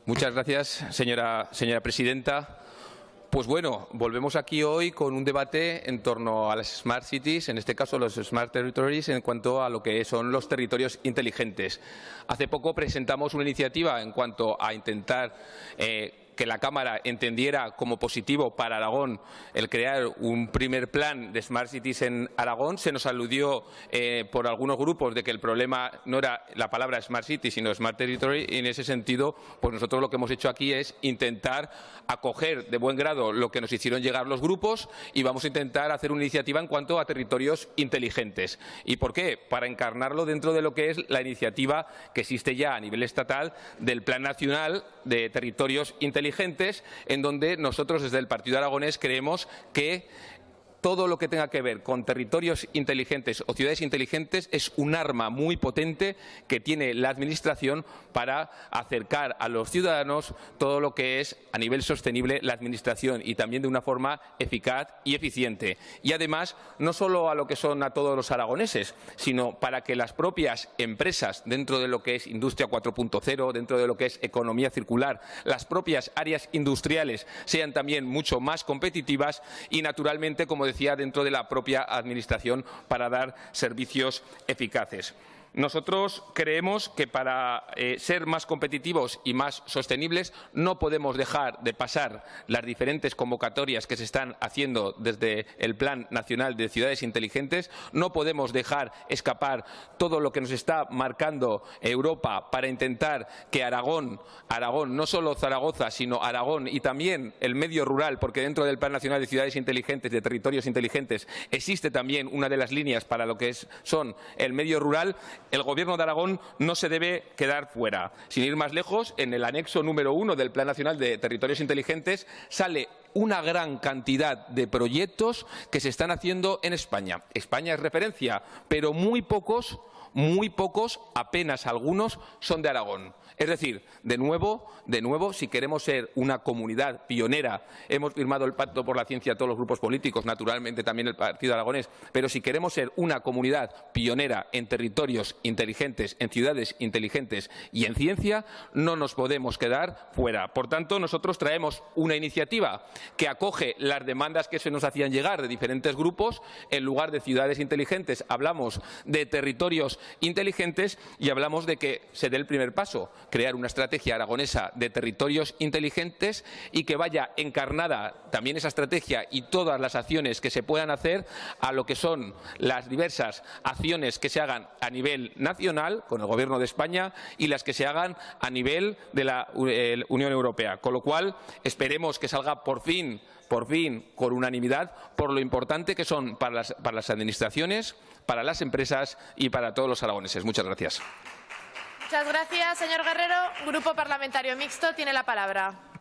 Muchas gracias, señora presidenta. Pues bueno, volvemos aquí hoy con un debate en torno a las Smart Cities, en este caso los Smart Territories, en cuanto a lo que son los territorios inteligentes. Hace poco presentamos una iniciativa en cuanto a intentar que la Cámara entendiera como positivo para Aragón el crear un primer plan de Smart Cities en Aragón. Se nos aludió por algunos grupos de que el problema no era la palabra Smart City, sino Smart Territory, y en ese sentido, pues nosotros lo que hemos hecho aquí es intentar acoger de buen grado lo que nos hicieron llegar los grupos y vamos a intentar hacer una iniciativa en cuanto a territorios inteligentes. ¿Y por qué? Para encarnarlo dentro de lo que es la iniciativa que existe ya a nivel estatal del Plan Nacional de Territorios Inteligentes, en donde nosotros desde el Partido Aragonés creemos que todo lo que tenga que ver con territorios inteligentes o ciudades inteligentes es un arma muy potente que tiene la Administración para acercar a los ciudadanos todo lo que es a nivel sostenible la Administración y también de una forma eficaz y eficiente. Y además, no solo a lo que son a todos los aragoneses, sino para que las propias empresas dentro de lo que es Industria 4.0, dentro de lo que es economía circular, las propias áreas industriales sean también mucho más competitivas y, naturalmente, como decía, dentro de la propia Administración para dar servicios eficaces. Nosotros creemos que para ser más competitivos y más sostenibles no podemos dejar de pasar las diferentes convocatorias que se están haciendo desde el Plan Nacional de Ciudades Inteligentes. No podemos dejar escapar todo lo que nos está marcando Europa para intentar que Aragón, no solo Zaragoza, sino Aragón y también el medio rural, porque dentro del Plan Nacional de Ciudades Inteligentes, de Territorios Inteligentes, existe también una de las líneas para lo que son el medio rural. El Gobierno de Aragón no se debe quedar fuera. Sin ir más lejos, en el anexo número 1 del Plan Nacional de Territorios Inteligentes sale una gran cantidad de proyectos que se están haciendo en España. España es referencia, pero muy pocos, apenas algunos, son de Aragón. Es decir, de nuevo, si queremos ser una comunidad pionera, hemos firmado el Pacto por la Ciencia todos los grupos políticos, naturalmente también el Partido Aragonés, pero si queremos ser una comunidad pionera en territorios inteligentes, en ciudades inteligentes y en ciencia, no nos podemos quedar fuera. Por tanto, nosotros traemos una iniciativa que acoge las demandas que se nos hacían llegar de diferentes grupos. En lugar de ciudades inteligentes, hablamos de territorios inteligentes y hablamos de que se dé el primer paso, crear una estrategia aragonesa de territorios inteligentes y que vaya encarnada también esa estrategia y todas las acciones que se puedan hacer a lo que son las diversas acciones que se hagan a nivel nacional con el Gobierno de España y las que se hagan a nivel de la Unión Europea. Con lo cual, esperemos que salga por fin con unanimidad, por lo importante que son para las administraciones, para las empresas y para todos los aragoneses. Muchas gracias. Muchas gracias, señor Guerrero. Grupo Parlamentario Mixto tiene la palabra.